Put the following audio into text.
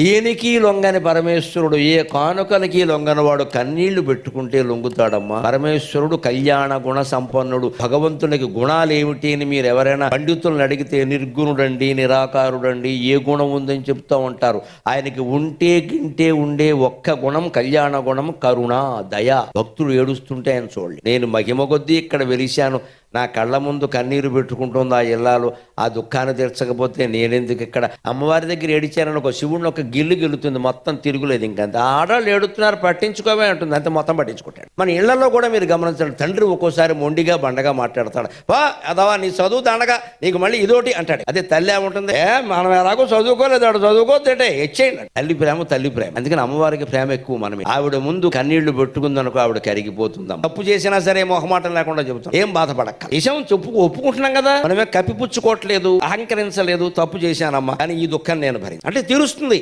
దేనికి లొంగని పరమేశ్వరుడు, ఏ కానుకలకి లొంగనవాడు కన్నీళ్లు పెట్టుకుంటే లొంగుతాడమ్మా. పరమేశ్వరుడు కళ్యాణ గుణ సంపన్నుడు. భగవంతునికి గుణాలేమిటి అని మీరు ఎవరైనా పండితులను అడిగితే నిర్గుణుడండి, నిరాకారుడండి, ఏ గుణం ఉందని చెప్తూ ఉంటారు. ఆయనకి ఉంటే గింటే ఉండే ఒక్క గుణం కళ్యాణ గుణం, కరుణ, దయ. భక్తుడు ఏడుస్తుంటే ఆయన చూడండి. నేను మహిమ కొద్దీ ఇక్కడ వెలిశాను, నా కళ్ళ ముందు కన్నీరు పెట్టుకుంటుంది ఆ ఇల్లాలు. ఆ దుఃఖాన్ని తీర్చకపోతే నేనెందుకు ఇక్కడ? అమ్మవారి దగ్గర ఏడిచానని ఒక శివుడిని ఒక గిల్లు గెలుతుంది, మొత్తం తిరుగులేదు. ఇంకంత ఆడవాళ్ళు ఏడుతున్నారు, పట్టించుకోవే అంటుంది, అంతే, మొత్తం పట్టించుకుంటాడు. మన ఇళ్లలో కూడా మీరు గమనించండి, తండ్రి ఒక్కోసారి మొండిగా బండగా మాట్లాడతాడు. వా అదవా నీ చదువు దండగా, నీకు మళ్ళీ ఇదోటి అంటాడు. అదే తల్లి ఏముంటుంది, మనం ఎలాగో చదువుకోలేదు, ఆడు చదువుకోతే ఇచ్చేయండి. తల్లి ప్రేమ తల్లి ప్రేమ. అందుకని అమ్మవారికి ప్రేమ ఎక్కువ. మనమే ఆవిడ ముందు కన్నీళ్లు పెట్టుకుందనుకో ఆవిడ కరిగిపోతుందాం. తప్పు చేసినా సరే మొహమాటం లేకుండా చెబుతాం, ఏం బాధపడక్క. నిజం ఒప్పుకుంటున్నాం కదా, మనమే కప్పిపుచ్చుకోవట్లేదు, అహంకరించలేదు. తప్పు చేశానమ్మా కానీ ఈ దుఃఖం నేను భరించి అంటే తీరుస్తుంది.